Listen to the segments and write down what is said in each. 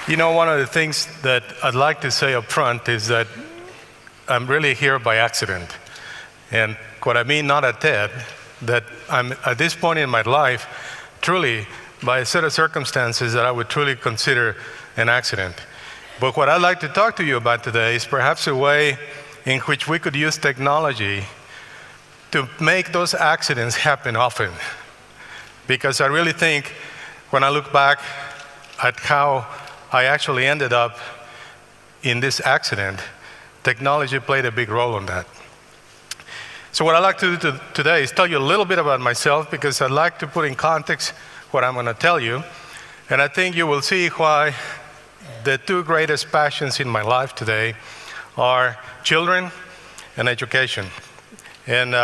You know, one of the things that I'd like to say up front is that I'm really here by accident. And what I mean, not at TED, that I'm at this point in my life, truly, by a set of circumstances that I would truly consider an accident. But what I'd like to talk to you about today is perhaps a way in which we could use technology to make those accidents happen often. Because I really think, when I look back at how I actually ended up in this accident, technology played a big role in that. So what I'd like to do today is tell you a little bit about myself, because I'd like to put in context what I'm going to tell you. And I think you will see why the two greatest passions in my life today are children and education. And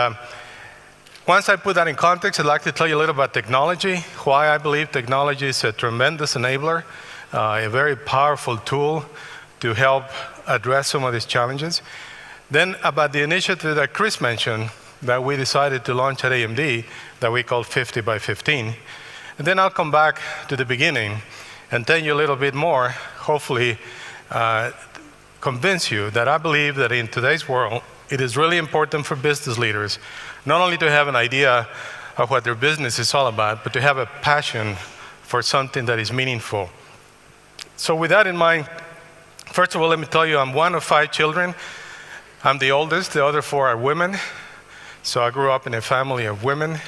once I put that in context, I'd like to tell you a little about technology, why I believe technology is a tremendous enabler, a very powerful tool to help address some of these challenges. Then about the initiative that Chris mentioned that we decided to launch at AMD that we call 50 by 15. And then I'll come back to the beginning and tell you a little bit more, hopefully convince you that I believe that in today's world, it is really important for business leaders not only to have an idea of what their business is all about, but to have a passion for something that is meaningful. So with that in mind, first of all, let me tell you, I'm one of 5 children. I'm the oldest. The other 4 are women. So I grew up in a family of women.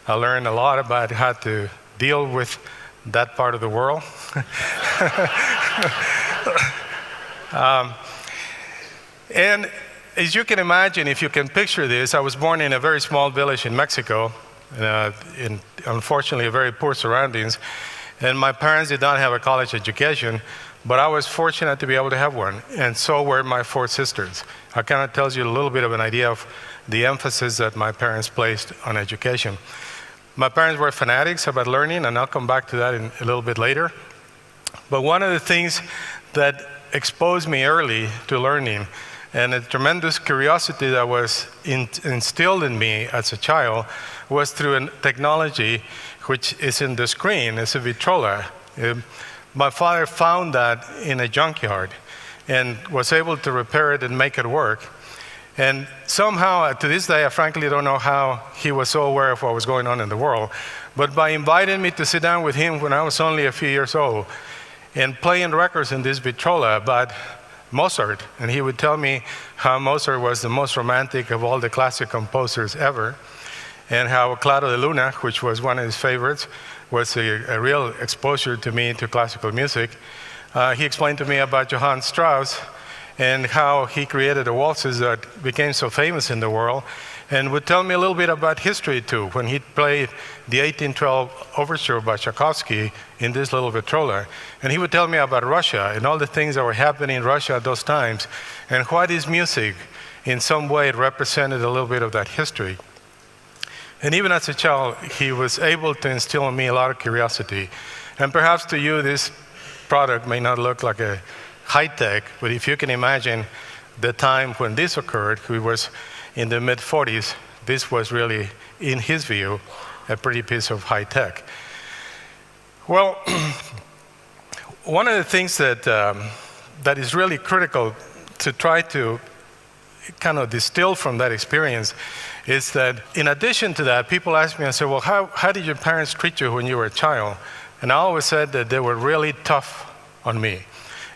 I learned a lot about how to deal with that part of the world. And as you can imagine, if you can picture this, I was born in a very small village in Mexico, in unfortunately very poor surroundings. And my parents did not have a college education, but I was fortunate to be able to have one, and so were my 4 sisters. I kind of tells you a little bit of an idea of the emphasis that my parents placed on education. My parents were fanatics about learning, and I'll come back to that in a little bit later. But one of the things that exposed me early to learning, and a tremendous curiosity that was instilled in me as a child, was through a technology which is in the screen. It's a Victrola. My father found that in a junkyard and was able to repair it and make it work. And somehow, to this day, I frankly don't know how he was so aware of what was going on in the world. But by inviting me to sit down with him when I was only a few years old and playing records in this Victrola about Mozart, and he would tell me how Mozart was the most romantic of all the classic composers ever, and how Claro de Luna, which was one of his favorites, was a real exposure to me to classical music. He explained to me about Johann Strauss and how he created the waltzes that became so famous in the world, and would tell me a little bit about history too, when he played the 1812 overture by Tchaikovsky in this little Victrola. And he would tell me about Russia and all the things that were happening in Russia at those times, and why this music in some way represented a little bit of that history. And even as a child, he was able to instill in me a lot of curiosity. And perhaps to you, this product may not look like a high-tech, but if you can imagine the time when this occurred, who was in the mid-40s, this was really, in his view, a pretty piece of high-tech. Well, one of the things that is really critical to try to kind of distill from that experience is that in addition to that, people ask me, I say, well, how did your parents treat you when you were a child? And I always said that they were really tough on me.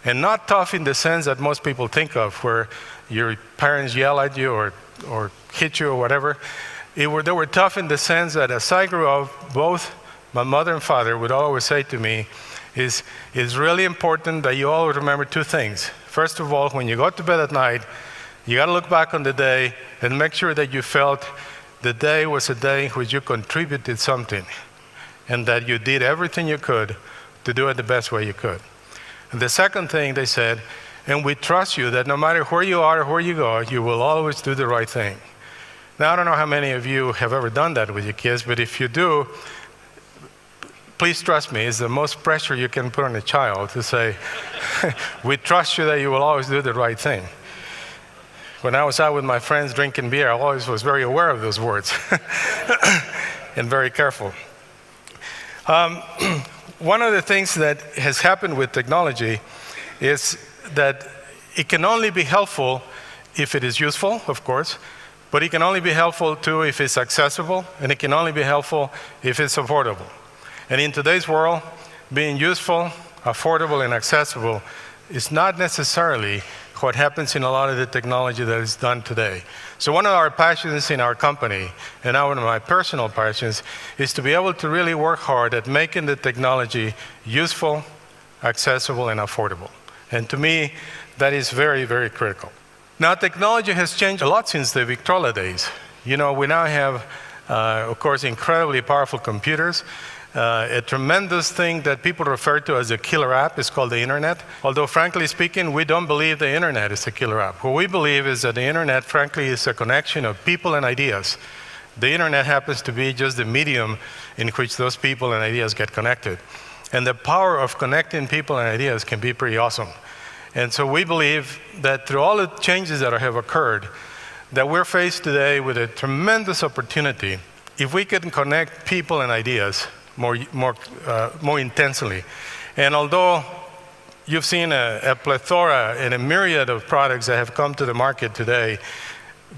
And not tough in the sense that most people think of, where your parents yell at you or hit you or whatever. They were tough in the sense that as I grew up, both my mother and father would always say to me, it's really important that you always remember 2 things. First of all, when you go to bed at night, you got to look back on the day and make sure that you felt the day was a day in which you contributed something, and that you did everything you could to do it the best way you could. And the second thing they said, and we trust you that no matter where you are or where you go, you will always do the right thing. Now, I don't know how many of you have ever done that with your kids, but if you do, please trust me, it's the most pressure you can put on a child to say, we trust you that you will always do the right thing. When I was out with my friends drinking beer, I always was very aware of those words and very careful. one of the things that has happened with technology is that it can only be helpful if it is useful, of course, but it can only be helpful too if it's accessible, and it can only be helpful if it's affordable. And in today's world, being useful, affordable, and accessible is not necessarily what happens in a lot of the technology that is done today. So one of our passions in our company, and now one of my personal passions, is to be able to really work hard at making the technology useful, accessible, and affordable. And to me, that is very, very critical. Now, technology has changed a lot since the Victrola days. You know, we now have, of course, incredibly powerful computers. A tremendous thing that people refer to as a killer app is called the internet. Although, frankly speaking, we don't believe the internet is a killer app. What we believe is that the internet, frankly, is a connection of people and ideas. The internet happens to be just the medium in which those people and ideas get connected. And the power of connecting people and ideas can be pretty awesome. And so we believe that through all the changes that have occurred, that we're faced today with a tremendous opportunity if we can connect people and ideas more intensely. And although you've seen a plethora and a myriad of products that have come to the market today,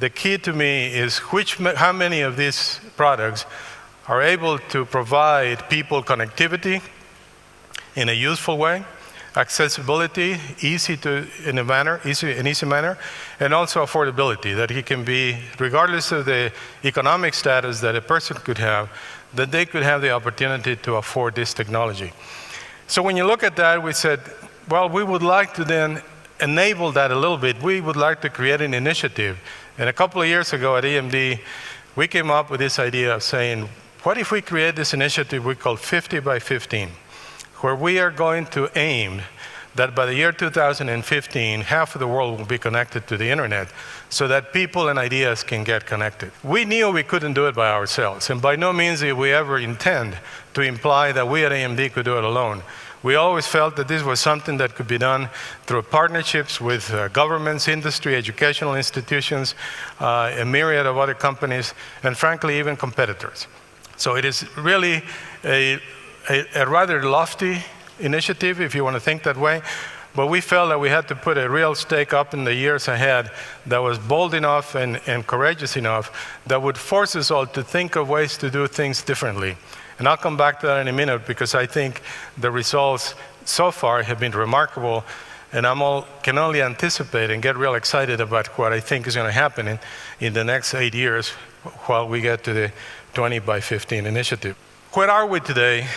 the key to me is how many of these products are able to provide people connectivity in a useful way, accessibility, easy manner, and also affordability, that it can be, regardless of the economic status that a person could have, that they could have the opportunity to afford this technology. So when you look at that, we said, well, we would like to then enable that a little bit. We would like to create an initiative. And a couple of years ago at EMD, we came up with this idea of saying, what if we create this initiative we call 50 by 15, where we are going to aim that by the year 2015, half of the world will be connected to the internet so that people and ideas can get connected. We knew we couldn't do it by ourselves, and by no means did we ever intend to imply that we at AMD could do it alone. We always felt that this was something that could be done through partnerships with governments, industry, educational institutions, a myriad of other companies, and frankly, even competitors. So it is really a rather lofty initiative, if you want to think that way, but we felt that we had to put a real stake up in the years ahead that was bold enough and courageous enough that would force us all to think of ways to do things differently. And I'll come back to that in a minute, because I think the results so far have been remarkable, and can only anticipate and get real excited about what I think is going to happen in the next 8 years while we get to the 20 by 15 initiative. Where are we today?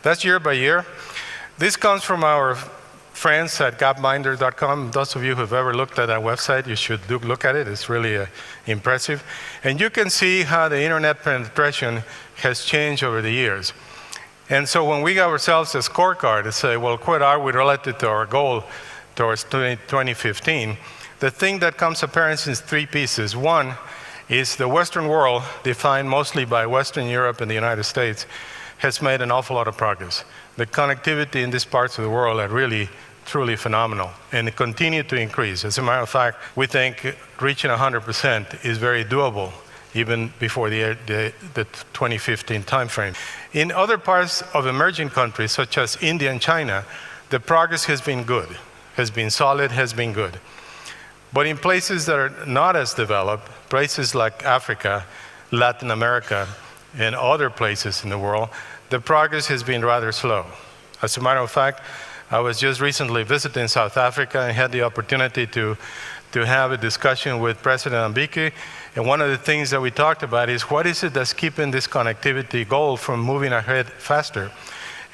That's year by year. This comes from our friends at gapminder.com. Those of you who have ever looked at that website, you should look at it. It's really impressive. And you can see how the internet penetration has changed over the years. And so when we give ourselves a scorecard to say, well, where are we relative to our goal towards 2015, the thing that comes apparent is three pieces. One is the Western world, defined mostly by Western Europe and the United States, has made an awful lot of progress. The connectivity in these parts of the world are really, truly phenomenal, and it continues to increase. As a matter of fact, we think reaching 100% is very doable, even before the 2015 timeframe. In other parts of emerging countries, such as India and China, the progress has been good, has been solid, has been good. But in places that are not as developed, places like Africa, Latin America, and other places in the world, the progress has been rather slow. As a matter of fact, I was just recently visiting South Africa and had the opportunity to have a discussion with President Mbeki. And one of the things that we talked about is what is it that's keeping this connectivity goal from moving ahead faster?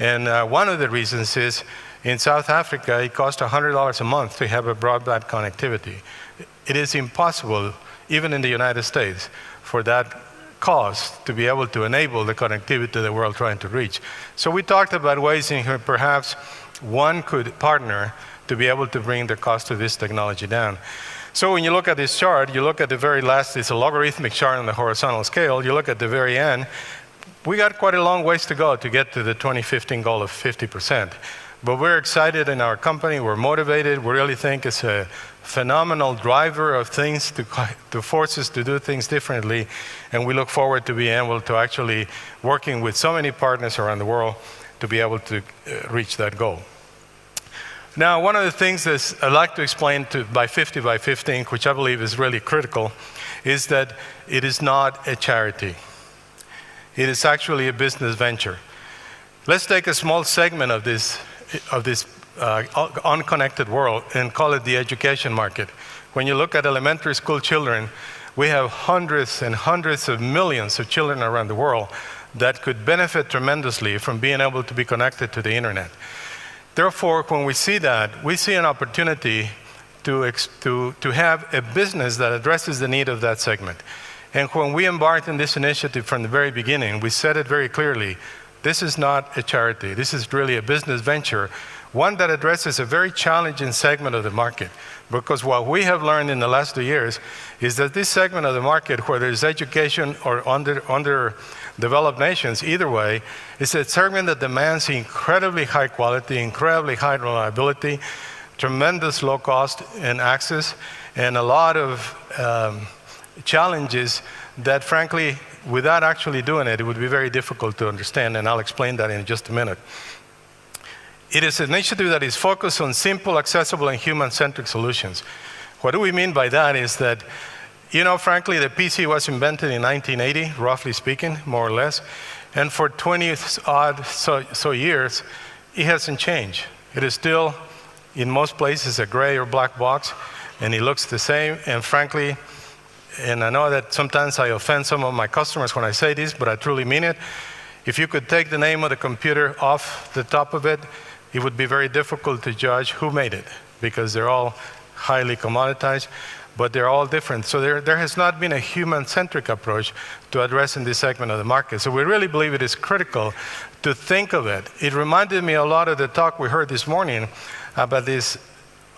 And one of the reasons is in South Africa, it costs $100 a month to have a broadband connectivity. It is impossible, even in the United States, for that cost to be able to enable the connectivity that we're all trying to reach. So we talked about ways in which perhaps one could partner to be able to bring the cost of this technology down. So when you look at this chart, you look at the very last, it's a logarithmic chart on the horizontal scale, you look at the very end, we got quite a long ways to go to get to the 2015 goal of 50%. But we're excited in our company, we're motivated, we really think it's a phenomenal driver of things to force us to do things differently, and we look forward to being able to actually working with so many partners around the world to be able to reach that goal. Now, one of the things that I'd like to explain by 50 by 15, which I believe is really critical, is that it is not a charity. It is actually a business venture. Let's take a small segment of this unconnected world and call it the education market. When you look at elementary school children, we have hundreds and hundreds of millions of children around the world that could benefit tremendously from being able to be connected to the internet. Therefore, when we see that, we see an opportunity to have a business that addresses the need of that segment. And when we embarked on this initiative from the very beginning, we said it very clearly, this is not a charity. This is really a business venture, one that addresses a very challenging segment of the market. Because what we have learned in the last 2 years is that this segment of the market, whether it's education or underdeveloped nations, either way, is a segment that demands incredibly high quality, incredibly high reliability, tremendous low cost and access, and a lot of challenges that, frankly, without actually doing it, it would be very difficult to understand, and I'll explain that in just a minute. It is an initiative that is focused on simple, accessible, and human-centric solutions. What do we mean by that is that, you know, frankly, the PC was invented in 1980, roughly speaking, more or less, and for 20-odd so years, it hasn't changed. It is still, in most places, a gray or black box, and it looks the same, and frankly, and I know that sometimes I offend some of my customers when I say this, but I truly mean it. If you could take the name of the computer off the top of it, it would be very difficult to judge who made it, because they're all highly commoditized, but they're all different. So there has not been a human-centric approach to addressing this segment of the market. So we really believe it is critical to think of it. It reminded me a lot of the talk we heard this morning about this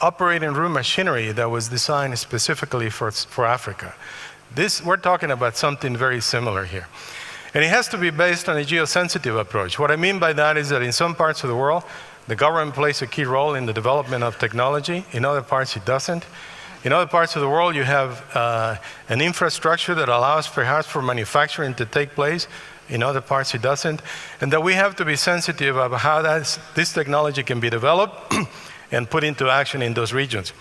operating room machinery that was designed specifically for Africa. We're talking about something very similar here. And it has to be based on a geosensitive approach. What I mean by that is that in some parts of the world, the government plays a key role in the development of technology. In other parts, it doesn't. In other parts of the world, you have an infrastructure that allows perhaps for manufacturing to take place. In other parts, it doesn't. And that we have to be sensitive about how this technology can be developed and put into action in those regions.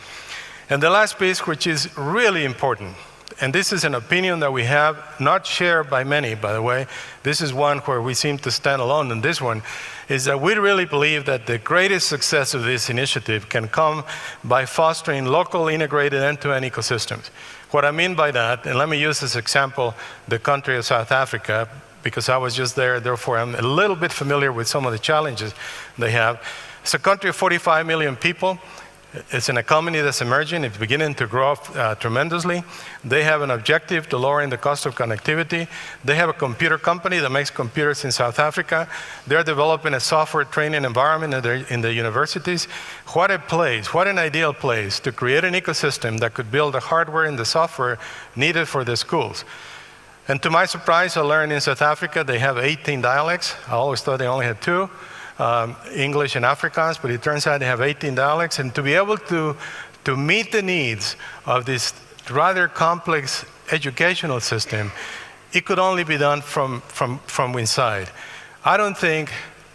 And the last piece, which is really important, and this is an opinion that we have, not shared by many, by the way, this is one where we seem to stand alone in this one, is that we really believe that the greatest success of this initiative can come by fostering local integrated end-to-end ecosystems. What I mean by that, and let me use as example the country of South Africa, because I was just there, therefore I'm a little bit familiar with some of the challenges they have. It's a country of 45 million people. It's an economy that's emerging. It's beginning to grow tremendously. They have an objective to lowering the cost of connectivity. They have a computer company that makes computers in South Africa. They're developing a software training environment in the universities. What a place, what an ideal place to create an ecosystem that could build the hardware and the software needed for the schools. And to my surprise, I learned in South Africa they have 18 dialects. I always thought they only had 2. English and Afrikaans, but it turns out they have 18 dialects. And to be able to meet the needs of this rather complex educational system, it could only be done from inside. I don't think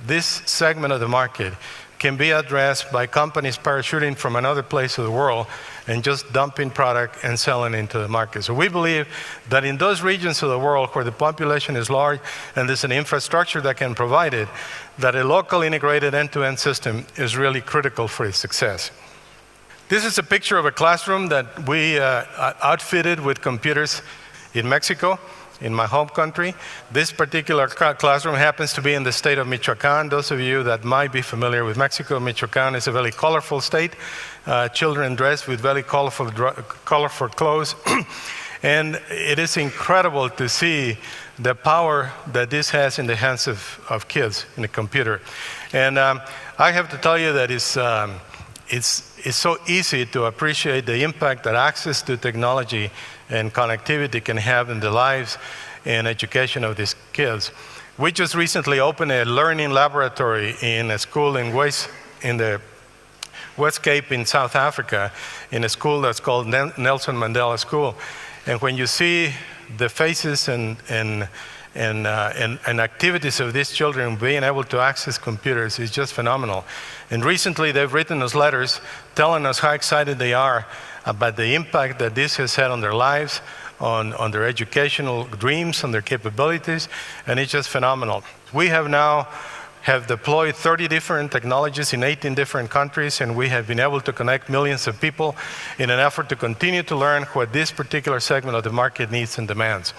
this segment of the market can be addressed by companies parachuting from another place of the world and just dumping product and selling into the market. So we believe that in those regions of the world where the population is large and there's an infrastructure that can provide it, that a local integrated end-to-end system is really critical for its success. This is a picture of a classroom that we outfitted with computers in Mexico, in my home country. This particular classroom happens to be in the state of Michoacan. Those of you that might be familiar with Mexico, Michoacan is a very colorful state. Children dressed with very colorful clothes. And it is incredible to see the power that this has in the hands of kids in a computer. And I have to tell you that it's so easy to appreciate the impact that access to technology and connectivity can have in the lives and education of these kids. We just recently opened a learning laboratory in a school in the West Cape in South Africa, in a school that's called Nelson Mandela School. And when you see the faces and and activities of these children being able to access computers is just phenomenal. And recently they've written us letters telling us how excited they are about the impact that this has had on their lives, on their educational dreams, on their capabilities, and it's just phenomenal. We have now deployed 30 different technologies in 18 different countries, and we have been able to connect millions of people in an effort to continue to learn what this particular segment of the market needs and demands.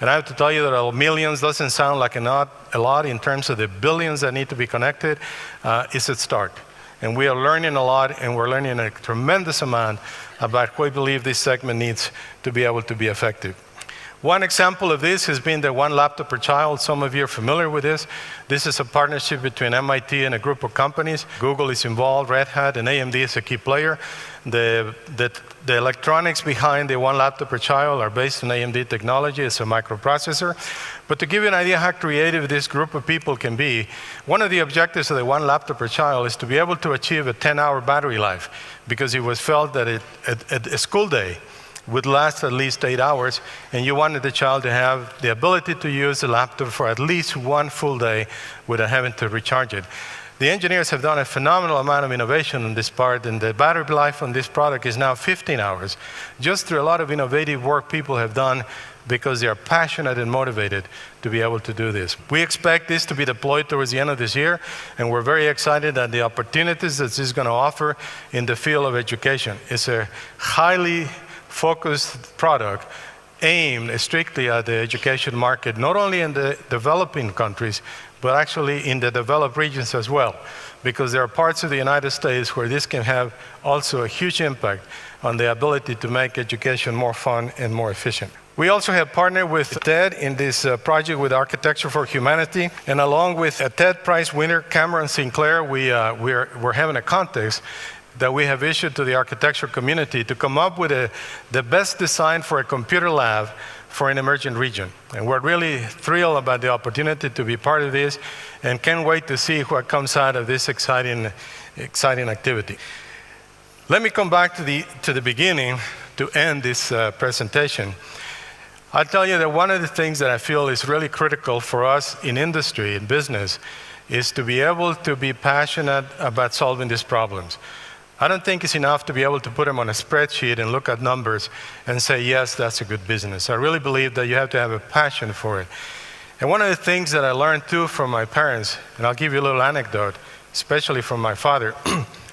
And I have to tell you that millions doesn't sound like a lot in terms of the billions that need to be connected. It's a start. And we are learning a lot, and we're learning a tremendous amount about what we believe this segment needs to be able to be effective. One example of this has been the one laptop per child. Some of you are familiar with this. This is a partnership between MIT and a group of companies. Google is involved, Red Hat, and AMD is a key player. The electronics behind the one laptop per child are based on AMD technology. It's a microprocessor. But to give you an idea how creative this group of people can be, one of the objectives of the one laptop per child is to be able to achieve a 10-hour battery life, because it was felt that a school day would last at least 8 hours, and you wanted the child to have the ability to use the laptop for at least one full day without having to recharge it. The engineers have done a phenomenal amount of innovation on this part, and the battery life on this product is now 15 hours, just through a lot of innovative work people have done because they are passionate and motivated to be able to do this. We expect this to be deployed towards the end of this year, and we're very excited at the opportunities that this is going to offer in the field of education. It's a highly focused product aimed strictly at the education market, not only in the developing countries, but actually in the developed regions as well, because there are parts of the United States where this can have also a huge impact on the ability to make education more fun and more efficient. We also have partnered with TED in this project with Architecture for Humanity, and along with a TED Prize winner, Cameron Sinclair, we're having a contest that we have issued to the architecture community to come up with the best design for a computer lab for an emerging region. And we're really thrilled about the opportunity to be part of this, and can't wait to see what comes out of this exciting activity. Let me come back to the beginning to end this presentation. I'll tell you that one of the things that I feel is really critical for us in industry, in business, is to be able to be passionate about solving these problems. I don't think it's enough to be able to put them on a spreadsheet and look at numbers and say, yes, that's a good business. I really believe that you have to have a passion for it. And one of the things that I learned too from my parents, and I'll give you a little anecdote, especially from my father,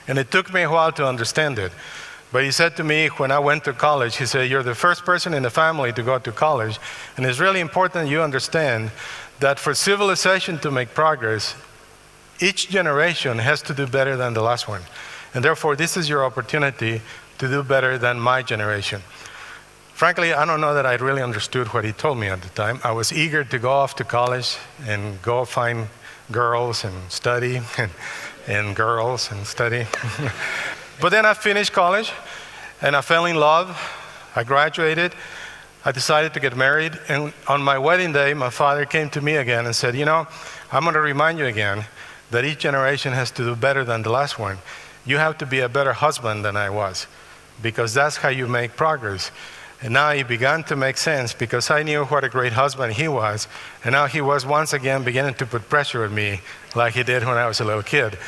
and it took me a while to understand it. But he said to me when I went to college, he said, you're the first person in the family to go to college, and it's really important you understand that for civilization to make progress, each generation has to do better than the last one. And therefore, this is your opportunity to do better than my generation. Frankly, I don't know that I really understood what he told me at the time. I was eager to go off to college and go find girls and study, and girls and study. But then I finished college, and I fell in love. I graduated. I decided to get married. And on my wedding day, my father came to me again and said, you know, I'm going to remind you again that each generation has to do better than the last one. You have to be a better husband than I was, because that's how you make progress. And now it began to make sense, because I knew what a great husband he was, and now he was once again beginning to put pressure on me like he did when I was a little kid.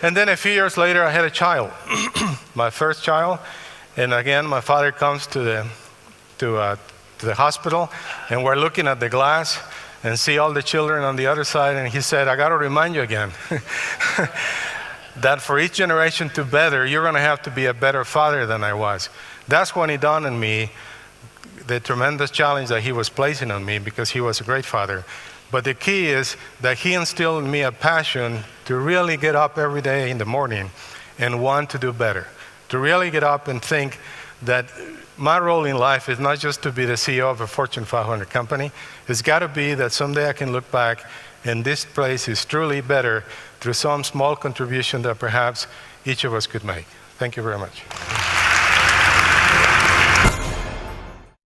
And then a few years later, I had a child, my first child. And again, my father comes to the hospital, and we're looking at the glass and see all the children on the other side. And he said, I got to remind you again that for each generation to better, you're going to have to be a better father than I was. That's when it dawned on me the tremendous challenge that he was placing on me, because he was a great father. But the key is that he instilled in me a passion to really get up every day in the morning and want to do better. To really get up and think that my role in life is not just to be the CEO of a Fortune 500 company. It's got to be that someday I can look back and this place is truly better through some small contribution that perhaps each of us could make. Thank you very much.